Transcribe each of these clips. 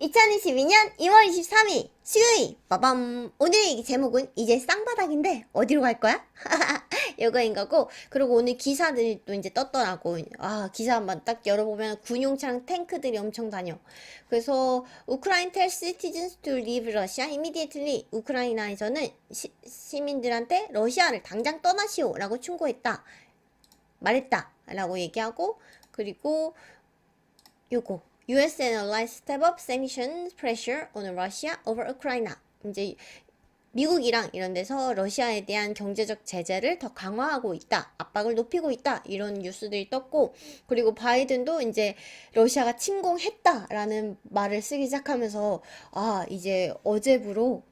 2022년 2월 23일 수요일 빠밤. 오늘의 제목은 이제 쌍바닥인데 어디로 갈 거야? 요거인 거고, 그리고 오늘 기사들이 또 이제 떴더라고. 기사 한번 딱 열어보면 군용차랑 탱크들이 엄청 다녀. 그래서 우크라이나 tells citizens to leave Russia immediately. 우크라이나에서는 시민들한테 러시아를 당장 떠나시오 라고 충고했다, 말했다 라고 얘기하고, 그리고 요거 US analyze step up sanctions pressure on Russia over Ukraine. 이제 미국이랑 이런 데서 러시아에 대한 경제적 제재를 더 강화하고 있다, 압박을 높이고 있다, 이런 뉴스들이 떴고, 그리고 바이든도 이제 러시아가 침공했다라는 말을 쓰기 시작하면서 이제 어제부로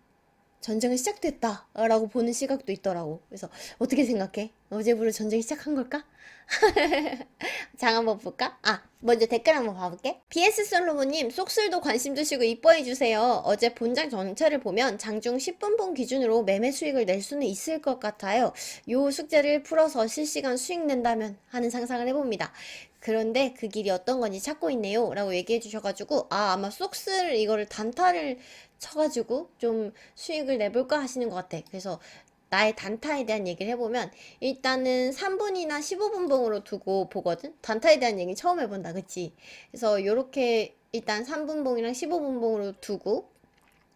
전쟁은 시작됐다라고 보는 시각도 있더라고. 그래서 어떻게 생각해? 어제부로 전쟁이 시작한 걸까? 장 한번 볼까? 먼저 댓글 한번 봐볼게. BS 솔로몬님, 속술도 관심 두시고 이뻐해주세요. 어제 본장 전체를 보면 장중 10분봉 기준으로 매매 수익을 낼 수는 있을 것 같아요. 요 숙제를 풀어서 실시간 수익 낸다면 하는 상상을 해봅니다. 그런데 그 길이 어떤 건지 찾고 있네요 라고 얘기해 주셔가지고, 아마 속슬 이거를 단타를 쳐가지고 좀 수익을 내볼까 하시는 것 같아. 그래서 나의 단타에 대한 얘기를 해보면, 일단은 3분이나 15분 봉으로 두고 보거든. 단타에 대한 얘기 처음 해본다, 그치? 그래서 요렇게 일단 3분 봉이랑 15분 봉으로 두고,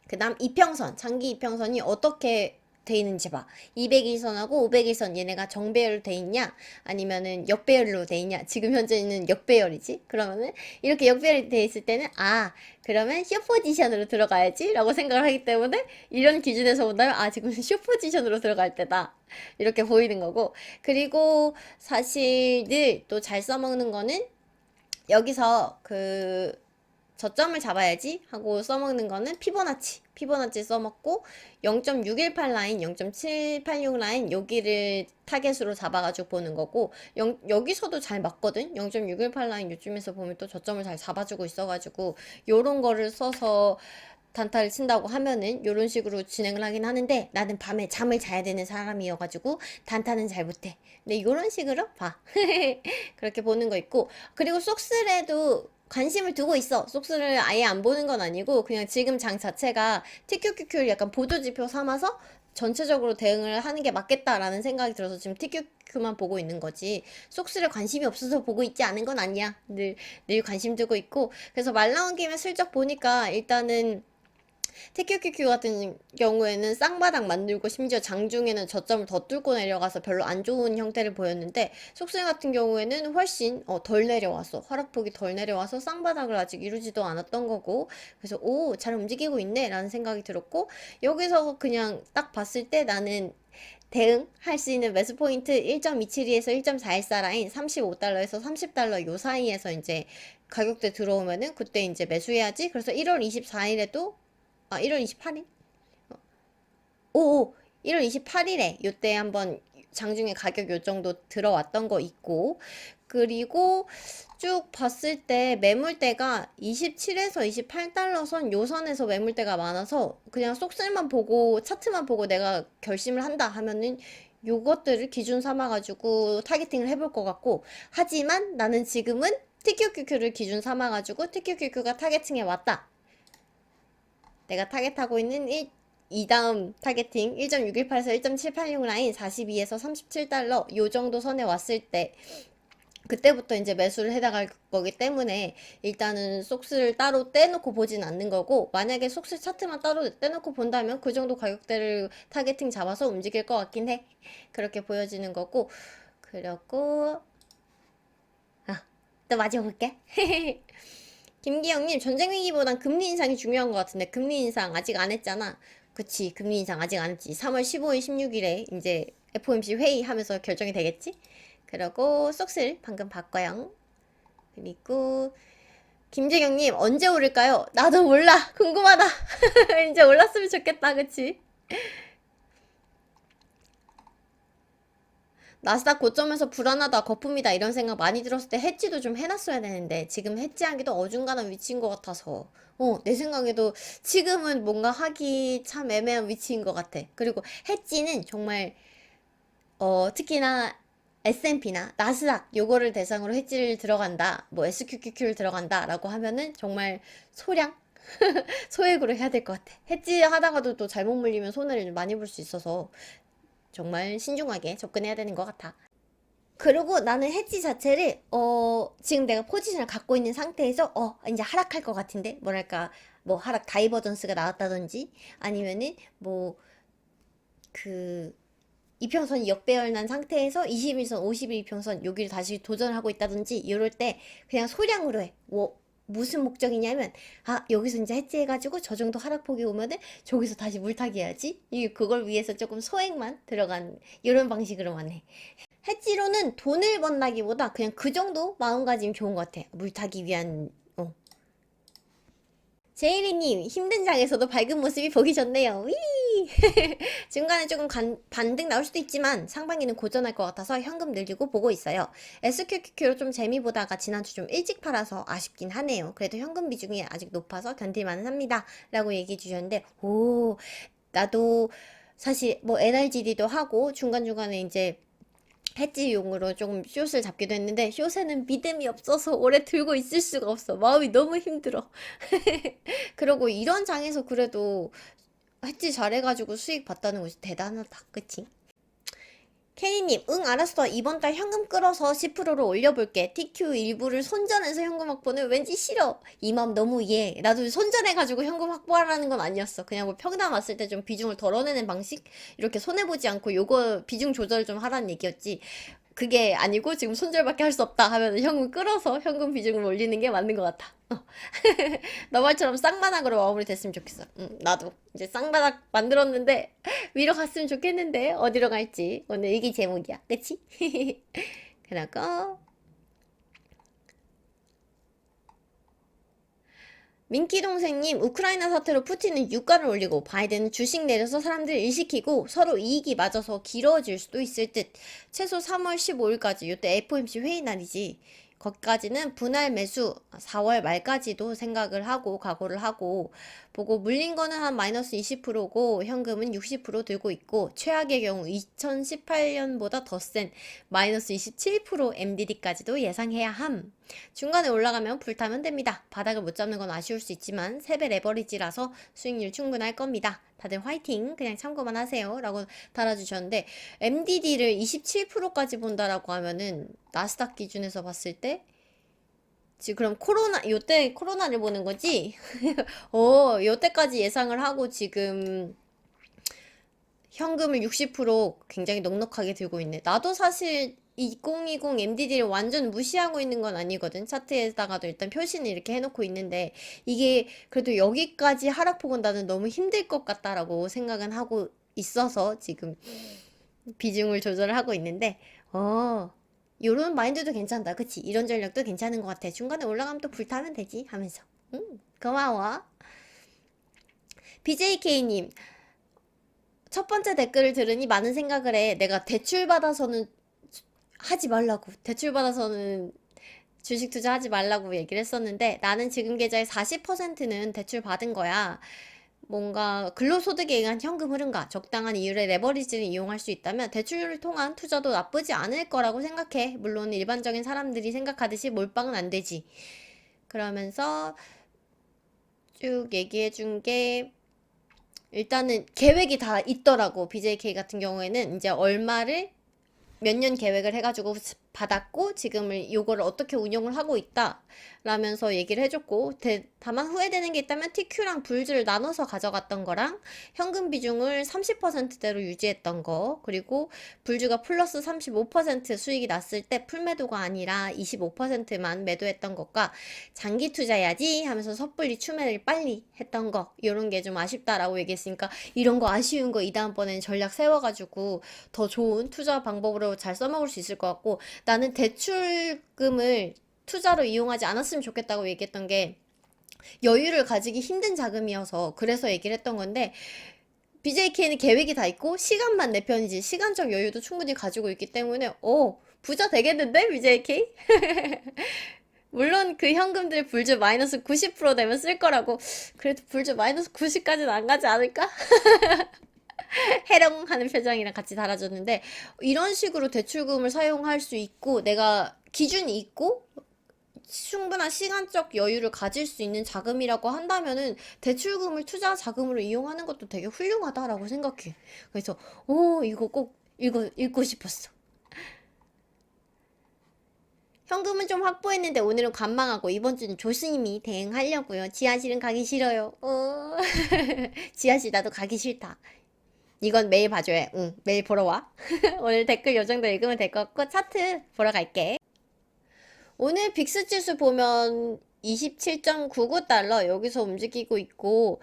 그 다음 이평선, 장기 이평선이 어떻게 돼 있는지 봐. 200일선하고 500일선 얘네가 정배열로 돼 있냐, 아니면은 역배열로 돼 있냐. 지금 현재는 역배열이지. 그러면은 이렇게 역배열이 돼 있을 때는 그러면 숏 포지션으로 들어가야지 라고 생각을 하기 때문에, 이런 기준에서 본다면 지금 숏 포지션으로 들어갈 때다 이렇게 보이는 거고. 그리고 사실 늘 또 잘 써먹는 거는, 여기서 저점을 잡아야지 하고 써먹는 거는 피보나치 써먹고, 0.618 라인, 0.786 라인 여기를 타겟으로 잡아가지고 보는 거고, 여기서도 잘 맞거든. 0.618 라인 요즘에서 보면 또 저점을 잘 잡아주고 있어가지고, 요런 거를 써서 단타를 친다고 하면은 요런 식으로 진행을 하긴 하는데, 나는 밤에 잠을 자야 되는 사람이어가지고 단타는 잘 못해. 근데 요런 식으로 봐. 그렇게 보는 거 있고, 그리고 속스에도 관심을 두고 있어. 속스를 아예 안 보는 건 아니고, 그냥 지금 장 자체가 TQQQ를 약간 보조지표 삼아서 전체적으로 대응을 하는 게 맞겠다라는 생각이 들어서 지금 TQQ만 보고 있는 거지, 속스를 관심이 없어서 보고 있지 않은 건 아니야. 늘 관심 두고 있고. 그래서 말 나온 김에 슬쩍 보니까, 일단은 TQQQ 같은 경우에는 쌍바닥 만들고, 심지어 장중에는 저점을 더 뚫고 내려가서 별로 안 좋은 형태를 보였는데, 속세 같은 경우에는 훨씬 덜 내려왔어. 하락폭이 덜 내려와서 쌍바닥을 아직 이루지도 않았던 거고, 그래서 잘 움직이고 있네 라는 생각이 들었고, 여기서 그냥 딱 봤을 때 나는 대응할 수 있는 매수 포인트 1.272에서 1.414 라인, 35달러에서 30달러 요 사이에서 이제 가격대 들어오면은 그때 이제 매수해야지. 그래서 1월 24일에도 1월 28일? 오, 1월 28일에 요때 한번 장중에 가격 요 정도 들어왔던 거 있고, 그리고 쭉 봤을 때 매물대가 27에서 28달러 선 요 선에서 매물대가 많아서, 그냥 속셀만 보고 차트만 보고 내가 결심을 한다 하면은 요것들을 기준 삼아가지고 타겟팅을 해볼 것 같고, 하지만 나는 지금은 TQQQ를 기준 삼아가지고 TQQQ가 타겟팅에 왔다, 내가 타겟하고 있는 이 다음 타겟팅 1.618에서 1.786 라인, 42에서 37달러 요 정도 선에 왔을 때 그때부터 이제 매수를 해나갈 거기 때문에, 일단은 속스를 따로 떼놓고 보진 않는 거고, 만약에 속스 차트만 따로 떼놓고 본다면 그 정도 가격대를 타겟팅 잡아서 움직일 것 같긴 해. 그렇게 보여지는 거고. 그리고 또 마저 볼게. 김기영님, 전쟁 위기보단 금리 인상이 중요한 것 같은데, 금리 인상 아직 안 했잖아. 그치, 금리 인상 아직 안 했지. 3월 15일, 16일에 이제 FOMC 회의하면서 결정이 되겠지? 그리고 속슬 방금 봤고요. 그리고 김재경님, 언제 오를까요? 나도 몰라. 궁금하다. 이제 올랐으면 좋겠다, 그치? 나스닥 고점에서 불안하다, 거품이다 이런 생각 많이 들었을 때 해지도 좀 해놨어야 되는데, 지금 해지하기도 어중간한 위치인 것 같아서, 내 생각에도 지금은 뭔가 하기 참 애매한 위치인 것 같아. 그리고 해지는 정말 특히나 S&P나 나스닥 요거를 대상으로 해지를 들어간다, 뭐 SQQQ를 들어간다 라고 하면은 정말 소량 소액으로 해야 될 것 같아. 해지 하다가도 또 잘못 물리면 손해를 좀 많이 볼 수 있어서 정말 신중하게 접근해야 되는 것 같아. 그리고 나는 해지 자체를 지금 내가 포지션을 갖고 있는 상태에서 이제 하락할 것 같은데 뭐랄까 뭐 하락 다이버전스가 나왔다든지 아니면은 뭐 그 이평선이 역배열난 상태에서 21선, 51평선 여기를 다시 도전하고 있다든지 이럴 때 그냥 소량으로 해. 뭐 무슨 목적이냐면 여기서 이제 해지해가지고 저 정도 하락폭이 오면은 저기서 다시 물타기 해야지. 이게 그걸 위해서 조금 소액만 들어간 이런 방식으로만 해. 해지로는 돈을 번다기보다 그냥 그 정도 마음가짐이 좋은 것 같아. 물타기 위한 제이리님 힘든 장에서도 밝은 모습이 보기 좋네요. 위! 중간에 조금 반등 나올 수도 있지만 상반기는 고전할 것 같아서 현금 늘리고 보고 있어요. SQQQ로 좀 재미 보다가 지난주 좀 일찍 팔아서 아쉽긴 하네요. 그래도 현금 비중이 아직 높아서 견딜만은 합니다. 라고 얘기해 주셨는데 나도 사실 뭐 NRGD도 하고 중간중간에 이제 해지용으로 조금 숏을 잡기도 했는데 숏에는 믿음이 없어서 오래 들고 있을 수가 없어. 마음이 너무 힘들어. 그리고 이런 장에서 그래도 해지 잘해가지고 수익 봤다는 것이 대단하다. 그치? 케니님, 응, 알았어. 이번 달 현금 끌어서 10%로 올려볼게. TQ 일부를 손전해서 현금 확보는 왠지 싫어. 이 마음 너무 이해. 나도 손전해가지고 현금 확보하라는 건 아니었어. 그냥 뭐 평당 왔을 때 좀 비중을 덜어내는 방식? 이렇게 손해보지 않고 요거 비중 조절 좀 하라는 얘기였지. 그게 아니고 지금 손절밖에 할 수 없다 하면 현금 끌어서 현금 비중을 올리는 게 맞는 것 같아. 너 말처럼 쌍바닥으로 마무리 됐으면 좋겠어. 나도 이제 쌍바닥 만들었는데 위로 갔으면 좋겠는데 어디로 갈지 오늘 이게 제목이야. 그치? 그러고 민키 동생님, 우크라이나 사태로 푸틴은 유가를 올리고 바이든은 주식 내려서 사람들 일시키고 서로 이익이 맞아서 길어질 수도 있을 듯. 최소 3월 15일까지, 이때 FOMC 회의 날이지. 거기까지는 분할 매수 4월 말까지도 생각을 하고 각오를 하고 보고 물린 거는 한 마이너스 20%고 현금은 60% 들고 있고 최악의 경우 2018년보다 더 센 마이너스 27% MDD까지도 예상해야 함. 중간에 올라가면 불타면 됩니다. 바닥을 못 잡는 건 아쉬울 수 있지만 3배 레버리지라서 수익률 충분할 겁니다. 다들 화이팅! 그냥 참고만 하세요. 라고 달아주셨는데 MDD를 27%까지 본다라고 하면은 나스닥 기준에서 봤을 때 지금 그럼 요때 코로나를 보는 거지? 요때까지 예상을 하고 지금 현금을 60% 굉장히 넉넉하게 들고 있네. 나도 사실 2020 MDD를 완전 무시하고 있는 건 아니거든. 차트에다가도 일단 표시는 이렇게 해놓고 있는데 이게 그래도 여기까지 하락폭은 나는 너무 힘들 것 같다라고 생각은 하고 있어서 지금 비중을 조절을 하고 있는데 요런 마인드도 괜찮다. 그치? 이런 전략도 괜찮은 것 같아. 중간에 올라가면 또 불타면 되지 하면서. 고마워. BJK님, 첫 번째 댓글을 들으니 많은 생각을 해. 내가 대출 받아서는 하지 말라고. 대출 받아서는 주식 투자하지 말라고 얘기를 했었는데 나는 지금 계좌의 40%는 대출 받은 거야. 뭔가 근로소득에 의한 현금 흐름과 적당한 이율의 레버리지를 이용할 수 있다면 대출을 통한 투자도 나쁘지 않을 거라고 생각해. 물론 일반적인 사람들이 생각하듯이 몰빵은 안 되지. 그러면서 쭉 얘기해 준 게 일단은 계획이 다 있더라고. BJK 같은 경우에는 이제 얼마를 몇 년 계획을 해가지고 받았고 지금을 요거를 어떻게 운영을 하고 있다 라면서 얘기를 해줬고 다만 후회되는 게 있다면 TQ랑 불주를 나눠서 가져갔던 거랑 현금 비중을 30%대로 유지했던 거 그리고 불주가 플러스 35% 수익이 났을 때 풀매도가 아니라 25%만 매도했던 것과 장기 투자해야지 하면서 섣불리 추매를 빨리 했던 거 이런 게 좀 아쉽다라고 얘기했으니까 이런 거 아쉬운 거 이 다음번에는 전략 세워가지고 더 좋은 투자 방법으로 잘 써먹을 수 있을 것 같고 나는 대출금을 투자로 이용하지 않았으면 좋겠다고 얘기했던 게 여유를 가지기 힘든 자금이어서 그래서 얘기를 했던 건데 BJK는 계획이 다 있고 시간만 내 편이지 시간적 여유도 충분히 가지고 있기 때문에 부자 되겠는데 BJK? 물론 그 현금들 불주 마이너스 90% 되면 쓸 거라고 그래도 불주 마이너스 90까지는 안 가지 않을까? 해롱 하는 표정이랑 같이 달아줬는데 이런 식으로 대출금을 사용할 수 있고 내가 기준이 있고 충분한 시간적 여유를 가질 수 있는 자금이라고 한다면은 대출금을 투자 자금으로 이용하는 것도 되게 훌륭하다라고 생각해. 그래서 오 이거 꼭 읽고 싶었어. 현금은 좀 확보했는데 오늘은 관망하고 이번 주는 조심히 대응하려고요. 지하실은 가기 싫어요. 지하실 나도 가기 싫다. 이건 매일 봐줘야 해. 응, 매일 보러 와. 오늘 댓글 요 정도 읽으면 될 것 같고 차트 보러 갈게. 오늘 빅스 지수 보면 27.99달러 여기서 움직이고 있고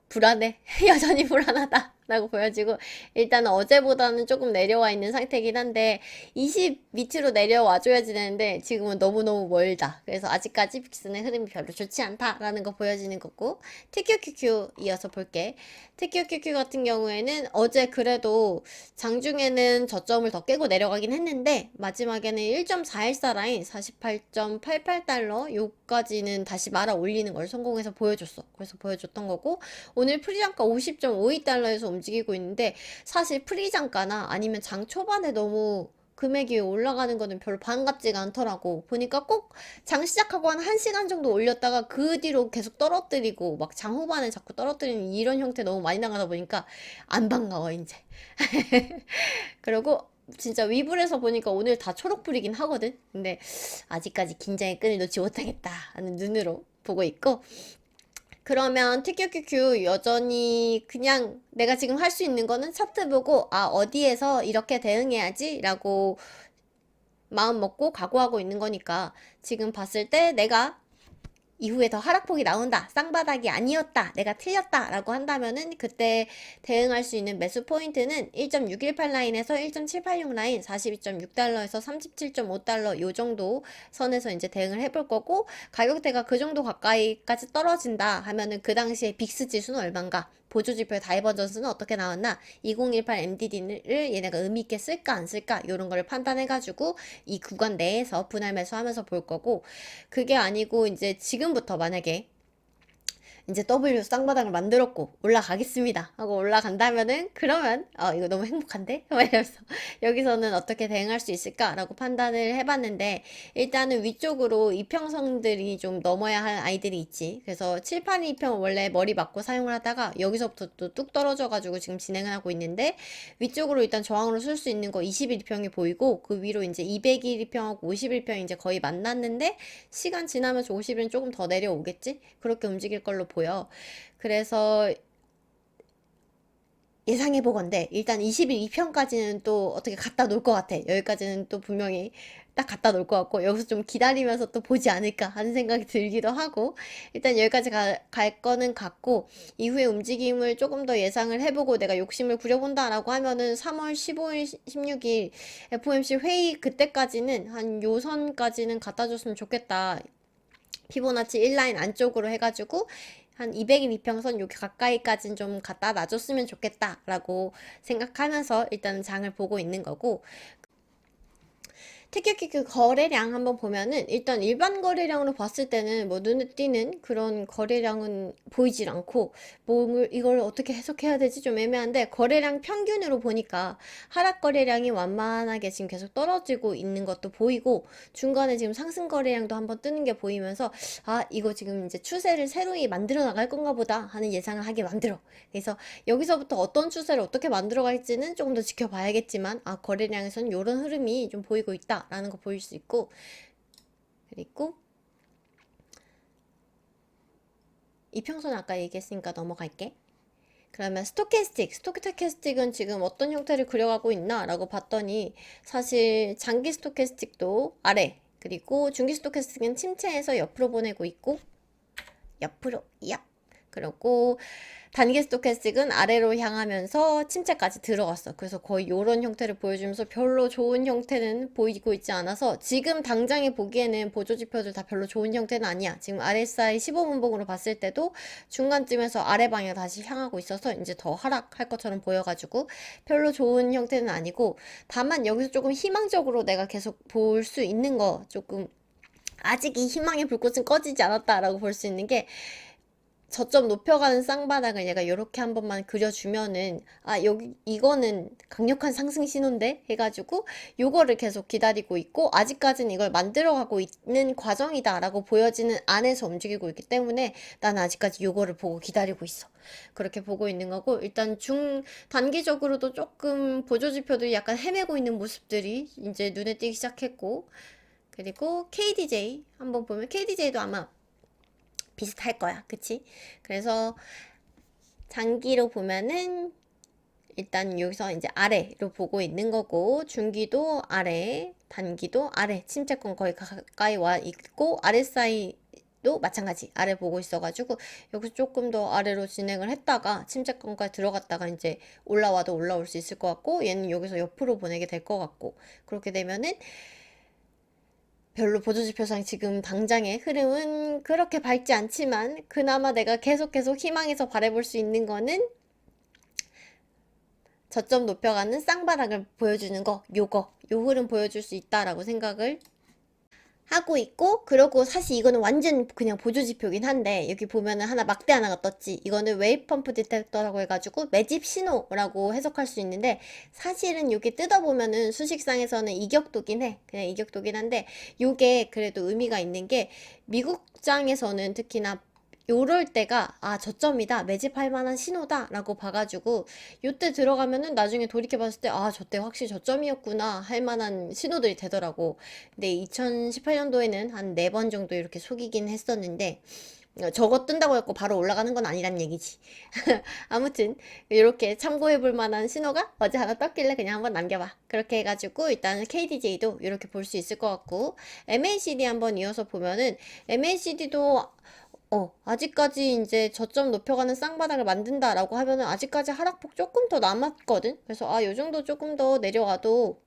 불안해. 여전히 불안하다. 라고 보여지고, 일단 어제보다는 조금 내려와 있는 상태긴 한데, 20 밑으로 내려와줘야지 되는데, 지금은 너무너무 멀다. 그래서 아직까지 빅스는 흐름이 별로 좋지 않다라는 거 보여지는 거고, TQQQ 이어서 볼게. TQQQ 같은 경우에는 어제 그래도 장중에는 저점을 더 깨고 내려가긴 했는데, 마지막에는 1.414 라인 48.88달러, 요까지는 다시 말아 올리는 걸 성공해서 보여줬어. 그래서 보여줬던 거고, 오늘 프리장가 50.52달러에서 움직이고 있는데 사실 프리장가나 아니면 장 초반에 너무 금액이 올라가는 거는 별로 반갑지가 않더라고. 보니까 꼭 장 시작하고 한 1시간 정도 올렸다가 그 뒤로 계속 떨어뜨리고 막 장 후반에 자꾸 떨어뜨리는 이런 형태 너무 많이 나가다 보니까 안 반가워 이제. 그리고 진짜 위불에서 보니까 오늘 다 초록불이긴 하거든. 근데 아직까지 긴장의 끈을 놓지 못하겠다 하는 눈으로 보고 있고, 그러면 TQQQ 여전히 그냥 내가 지금 할 수 있는 거는 차트 보고 어디에서 이렇게 대응해야지 라고 마음 먹고 각오하고 있는 거니까, 지금 봤을 때 내가 이후에 더 하락폭이 나온다, 쌍바닥이 아니었다, 내가 틀렸다 라고 한다면은 그때 대응할 수 있는 매수 포인트는 1.618 라인에서 1.786 라인 42.6달러에서 37.5달러 요 정도 선에서 이제 대응을 해볼 거고, 가격대가 그 정도 가까이까지 떨어진다 하면은 그 당시에 빅스 지수는 얼만가, 보조지표 다이버전스는 어떻게 나왔나, 2018 MDD를 얘네가 의미있게 쓸까 안 쓸까 요런 거를 판단해가지고 이 구간 내에서 분할 매수하면서 볼 거고, 그게 아니고 이제 지금부터 만약에 이제 W 쌍바닥을 만들었고 올라가겠습니다 하고 올라간다면은, 그러면 이거 너무 행복한데? 막 이러면서 여기서는 어떻게 대응할 수 있을까라고 판단을 해봤는데, 일단은 위쪽으로 이평선들이 좀 넘어야 할 아이들이 있지. 그래서 7, 8, 2평 원래 머리 맞고 사용을 하다가 여기서부터 또 뚝 떨어져가지고 지금 진행을 하고 있는데, 위쪽으로 일단 저항으로 쓸 수 있는 거 21평이 보이고, 그 위로 이제 201평하고 51평이 이제 거의 만났는데, 시간 지나면서 50일은 조금 더 내려오겠지? 그렇게 움직일 걸로 보여. 그래서 예상해보건데 일단 22편까지는 또 어떻게 갖다 놓을 것 같아. 여기까지는 또 분명히 딱 갖다 놓을 것 같고, 여기서 좀 기다리면서 또 보지 않을까 하는 생각이 들기도 하고, 일단 여기까지 갈 거는 같고, 이후에 움직임을 조금 더 예상을 해보고 내가 욕심을 부려본다라고 하면은 3월 15일, 16일 FOMC 회의 그때까지는 한 요선까지는 갖다 줬으면 좋겠다. 피보나치 1라인 안쪽으로 해가지고 한 200일 이평선 여기 가까이까지는 좀 갖다 놔줬으면 좋겠다라고 생각하면서 일단 장을 보고 있는 거고, 특히 그 거래량 한번 보면은 일단 일반 거래량으로 봤을 때는 뭐 눈에 띄는 그런 거래량은 보이질 않고, 뭐 이걸 어떻게 해석해야 되지 좀 애매한데, 거래량 평균으로 보니까 하락 거래량이 완만하게 지금 계속 떨어지고 있는 것도 보이고, 중간에 지금 상승 거래량도 한번 뜨는 게 보이면서 이거 지금 이제 추세를 새로이 만들어 나갈 건가 보다 하는 예상을 하게 만들어. 그래서 여기서부터 어떤 추세를 어떻게 만들어 갈지는 조금 더 지켜봐야겠지만, 거래량에서는 이런 흐름이 좀 보이고 있다 라는 거 보일 수 있고, 그리고 이평선 아까 얘기했으니까 넘어갈게. 그러면 스토캐스틱은 지금 어떤 형태를 그려가고 있나 라고 봤더니, 사실 장기 스토캐스틱도 아래, 그리고 중기 스토캐스틱은 침체해서 옆으로 보내고 있고, 옆으로 그리고 단기 스토캐스틱은 아래로 향하면서 침체까지 들어갔어. 그래서 거의 이런 형태를 보여주면서 별로 좋은 형태는 보이고 있지 않아서, 지금 당장에 보기에는 보조지표들 다 별로 좋은 형태는 아니야. 지금 RSI 15분봉으로 봤을 때도 중간쯤에서 아래 방향 다시 향하고 있어서 이제 더 하락할 것처럼 보여가지고 별로 좋은 형태는 아니고, 다만 여기서 조금 희망적으로 내가 계속 볼 수 있는 거, 조금 아직 이 희망의 불꽃은 꺼지지 않았다라고 볼 수 있는 게, 저점 높여가는 쌍바닥을 얘가 이렇게 한 번만 그려주면은 아 여기 이거는 강력한 상승 신호인데 해가지고 요거를 계속 기다리고 있고 아직까지는 이걸 만들어가고 있는 과정이다 라고 보여지는 안에서 움직이고 있기 때문에 나는 아직까지 요거를 보고 기다리고 있어. 그렇게 보고 있는 거고 일단 단기적으로도 조금 보조지표들이 약간 헤매고 있는 모습들이 이제 눈에 띄기 시작했고 그리고 KDJ 한번 보면 KDJ도 아마 비슷할 거야. 그치? 그래서 장기로 보면은 일단 여기서 이제 아래로 보고 있는 거고 중기도 아래, 단기도 아래, 침체권 거의 가까이 와 있고 RSI도 마찬가지 아래 보고 있어가지고 여기서 조금 더 아래로 진행을 했다가 침체권까지 들어갔다가 이제 올라와도 올라올 수 있을 것 같고 얘는 여기서 옆으로 보내게 될 것 같고 그렇게 되면은 별로 보조지표상 지금 당장의 흐름은 그렇게 밝지 않지만 그나마 내가 계속 희망해서 바라볼 수 있는 거는 저점 높여가는 쌍바닥을 보여주는 거 요 흐름 보여줄 수 있다라고 생각을 하고 있고 그러고 사실 이거는 완전 그냥 보조지표긴 한데 여기 보면은 막대 하나가 떴지. 이거는 웨이브 펌프 디텍터라고 해가지고 매집 신호라고 해석할 수 있는데 사실은 여기 뜯어보면은 수식상에서는 이격도긴 해. 그냥 이격도긴 한데 요게 그래도 의미가 있는 게 미국장에서는 특히나 요럴 때가 저점이다 매집할 만한 신호다 라고 봐가지고 요때 들어가면은 나중에 돌이켜봤을 때 저때 확실히 저점이었구나 할 만한 신호들이 되더라고. 근데 2018년도에는 한 4번 정도 이렇게 속이긴 했었는데 저거 뜬다고 해서 바로 올라가는 건 아니란 얘기지. 아무튼 이렇게 참고해볼 만한 신호가 어제 하나 떴길래 그냥 한번 남겨봐. 그렇게 해가지고 일단은 KDJ도 이렇게 볼 수 있을 것 같고 MACD 한번 이어서 보면은 MACD도 아직까지 이제 저점 높여가는 쌍바닥을 만든다라고 하면은 아직까지 하락폭 조금 더 남았거든. 그래서 요 정도 조금 더 내려와도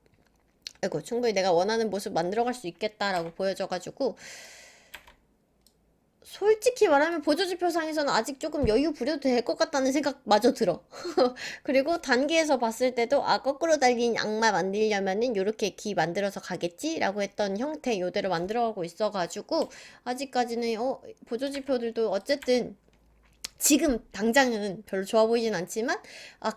아이고 충분히 내가 원하는 모습 만들어갈 수 있겠다라고 보여져가지고 솔직히 말하면 보조지표상에서는 아직 조금 여유 부려도 될 것 같다는 생각마저 들어. 그리고 단기에서 봤을 때도 거꾸로 달린 양말 만들려면은 요렇게 기 만들어서 가겠지라고 했던 형태 요대로 만들어가고 있어가지고 아직까지는 보조지표들도 어쨌든 지금 당장은 별로 좋아 보이진 않지만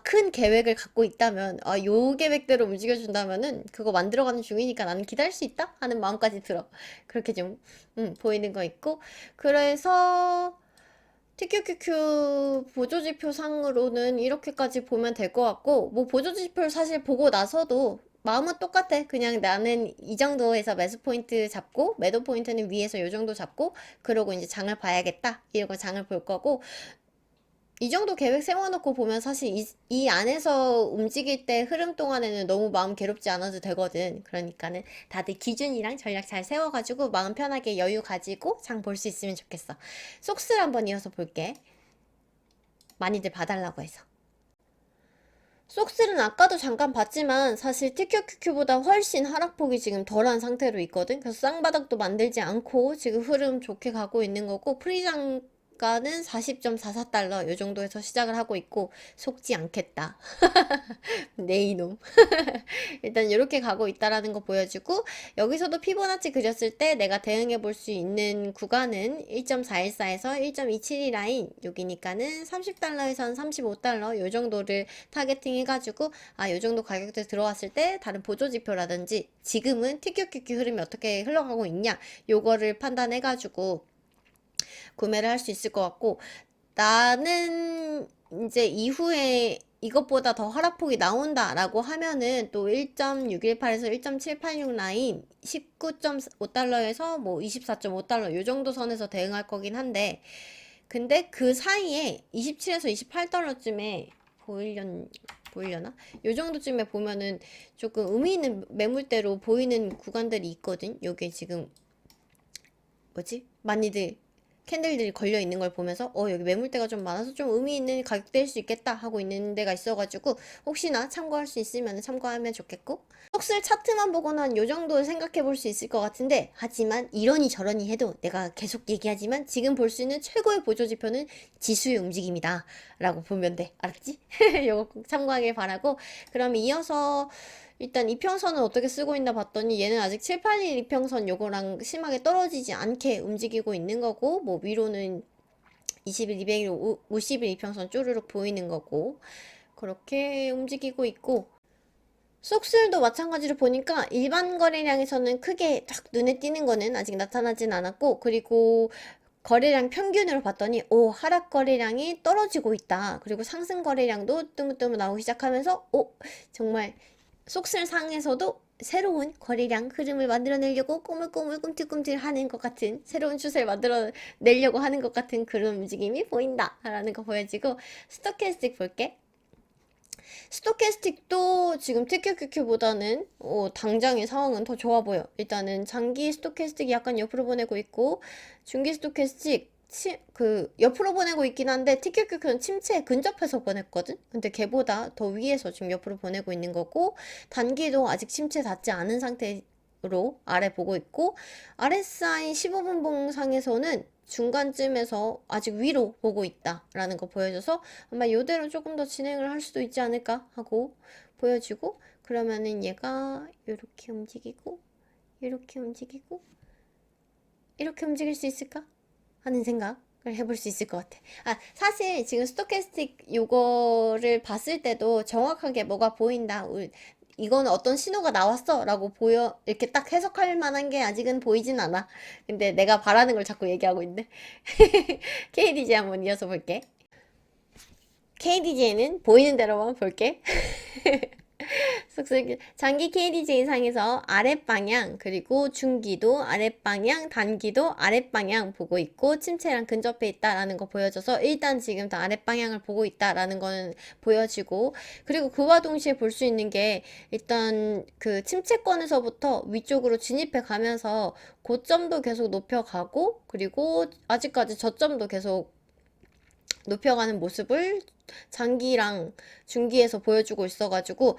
큰 계획을 갖고 있다면 요 계획대로 움직여준다면은 그거 만들어가는 중이니까 나는 기다릴 수 있다 하는 마음까지 들어. 그렇게 좀 보이는 거 있고 그래서 TQQQ 보조지표 상으로는 이렇게까지 보면 될 것 같고 뭐 보조지표를 사실 보고 나서도 마음은 똑같아. 그냥 나는 이 정도에서 매수 포인트 잡고 매도 포인트는 위에서 요 정도 잡고 그러고 이제 장을 봐야겠다 이러고 장을 볼 거고 이 정도 계획 세워놓고 보면 사실 이 안에서 움직일 때 흐름 동안에는 너무 마음 괴롭지 않아도 되거든. 그러니까는 다들 기준이랑 전략 잘 세워가지고 마음 편하게 여유 가지고 장 볼 수 있으면 좋겠어. 속스를 한번 이어서 볼게. 많이들 봐달라고 해서. 속스는 아까도 잠깐 봤지만 사실 TQQQ보다 훨씬 하락폭이 지금 덜한 상태로 있거든. 그래서 쌍바닥도 만들지 않고 지금 흐름 좋게 가고 있는 거고 프리장 가는 40.44달러 요 정도에서 시작을 하고 있고 속지 않겠다. 네 이놈. 일단 이렇게 가고 있다라는 거 보여주고 여기서도 피보나치 그렸을 때 내가 대응해 볼 수 있는 구간은 1.414에서 1.272 라인 여기니까는 30달러에서 한 35달러 요 정도를 타겟팅 해가지고 요 정도 가격대 들어왔을 때 다른 보조지표라든지 지금은 TQQQ 흐름이 어떻게 흘러가고 있냐 요거를 판단해가지고 구매를 할 수 있을 것 같고 나는 이제 이후에 이것보다 더 하락폭이 나온다라고 하면은 또 1.618에서 1.786 라인 19.5달러에서 뭐 24.5달러 요 정도 선에서 대응할 거긴 한데 근데 그 사이에 27에서 28달러쯤에 보이려나? 요 정도쯤에 보면은 조금 의미 있는 매물대로 보이는 구간들이 있거든. 요게 지금 뭐지? 많이들 캔들들이 걸려 있는 걸 보면서 여기 매물대가 좀 많아서 좀 의미 있는 가격대일 수 있겠다 하고 있는 데가 있어가지고 혹시나 참고할 수 있으면 참고하면 좋겠고 속슬 차트만 보고는 요 정도 생각해 볼 수 있을 것 같은데 하지만 이러니 저러니 해도 내가 계속 얘기하지만 지금 볼 수 있는 최고의 보조지표는 지수의 움직임이다 라고 보면 돼. 알았지? 요거 꼭 참고하길 바라고 그럼 이어서 일단 이평선은 어떻게 쓰고 있나 봤더니 얘는 아직 781 이평선 요거랑 심하게 떨어지지 않게 움직이고 있는 거고 뭐 위로는 20일, 200일, 50일 이평선 쪼르륵 보이는 거고 그렇게 움직이고 있고 속술도 마찬가지로 보니까 일반 거래량에서는 크게 딱 눈에 띄는 거는 아직 나타나진 않았고 그리고 거래량 평균으로 봤더니 오 하락 거래량이 떨어지고 있다. 그리고 상승 거래량도 뚜무뚜무 나오기 시작하면서 오 정말 속설상에서도 새로운 거래량 흐름을 만들어내려고 꼬물꼬물 꿈틀꿈틀 하는 것 같은 새로운 추세를 만들어내려고 하는 것 같은 그런 움직임이 보인다라는 거 보여지고 스토캐스틱 볼게. 스토캐스틱도 지금 TQQQ보다는 당장의 상황은 더 좋아 보여. 일단은 장기 스토캐스틱이 약간 옆으로 보내고 있고 중기 스토캐스틱 옆으로 보내고 있긴 한데 TQQQ는 침체에 근접해서 보냈거든? 근데 걔보다 더 위에서 지금 옆으로 보내고 있는 거고 단기도 아직 침체 닿지 않은 상태로 아래 보고 있고 RSI 15분 봉상에서는 중간쯤에서 아직 위로 보고 있다라는 거 보여줘서 아마 이대로 조금 더 진행을 할 수도 있지 않을까 하고 보여지고 그러면은 얘가 이렇게 움직이고 이렇게 움직이고 이렇게 움직일 수 있을까 하는 생각을 해볼 수 있을 것 같아. 아, 사실 지금 스토캐스틱 요거를 봤을 때도 정확하게 뭐가 보인다. 이거는 어떤 신호가 나왔어 라고 이렇게 딱 해석할 만한 게 아직은 보이진 않아. 근데 내가 바라는 걸 자꾸 얘기하고 있네. KDJ 한번 이어서 볼게. KDJ는 보이는 대로만 볼게. 장기 KDJ 상에서 아랫방향 그리고 중기도 아랫방향 단기도 아랫방향 보고 있고 침체랑 근접해 있다라는 거 보여줘서 일단 지금 다 아랫방향을 보고 있다라는 거는 보여지고 그리고 그와 동시에 볼 수 있는 게 일단 그 침체권에서부터 위쪽으로 진입해 가면서 고점도 계속 높여가고 그리고 아직까지 저점도 계속 높여가는 모습을 장기랑 중기에서 보여주고 있어가지고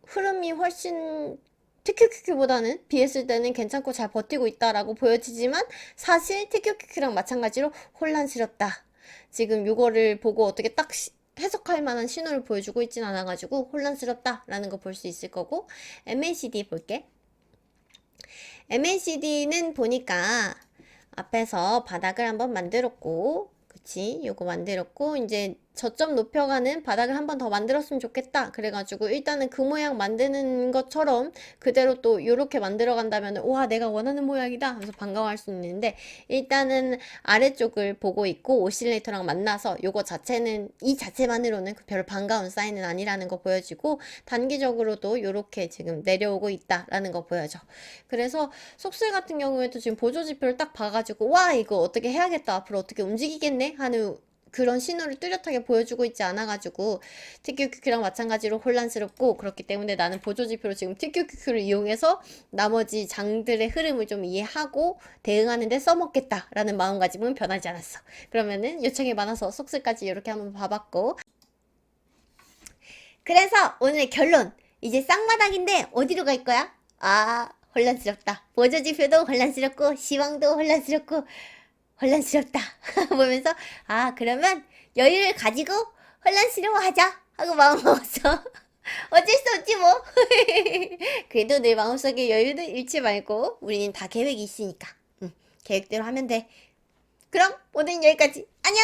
흐름이 훨씬 TQQQ보다는 비했을 때는 괜찮고 잘 버티고 있다라고 보여지지만 사실 TQQQ랑 마찬가지로 혼란스럽다. 지금 이거를 보고 어떻게 딱 해석할 만한 신호를 보여주고 있진 않아가지고 혼란스럽다라는 거 볼 수 있을 거고 MACD 볼게. MACD는 보니까 앞에서 바닥을 한번 만들었고 그치 요거 만들었고 이제 저점 높여가는 바닥을 한 번 더 만들었으면 좋겠다 그래가지고 일단은 그 모양 만드는 것처럼 그대로 또 요렇게 만들어 간다면 와 내가 원하는 모양이다 하면서 반가워할 수 있는데 일단은 아래쪽을 보고 있고 오실레이터랑 만나서 요거 자체는 이 자체만으로는 별 반가운 사인은 아니라는 거 보여지고 단기적으로도 요렇게 지금 내려오고 있다라는 거 보여져. 그래서 속술 같은 경우에도 지금 보조지표를 딱 봐가지고 와 이거 어떻게 해야겠다 앞으로 어떻게 움직이겠네 하는 그런 신호를 뚜렷하게 보여주고 있지 않아가지고 TQQQ랑 마찬가지로 혼란스럽고 그렇기 때문에 나는 보조지표로 지금 TQQQ를 이용해서 나머지 장들의 흐름을 좀 이해하고 대응하는데 써먹겠다라는 마음가짐은 변하지 않았어. 그러면은 요청이 많아서 속술까지 이렇게 한번 봐봤고 그래서 오늘의 결론 이제 쌍바닥인데 어디로 갈 거야? 아 혼란스럽다. 보조지표도 혼란스럽고 시황도 혼란스럽고 혼란스럽다 보면서 아 그러면 여유를 가지고 혼란스러워하자 하고 마음먹었어. 어쩔 수 없지 뭐. 그래도 내 마음속에 여유는 잃지 말고 우리는 다 계획이 있으니까 계획대로 하면 돼. 그럼 오늘은 여기까지. 안녕.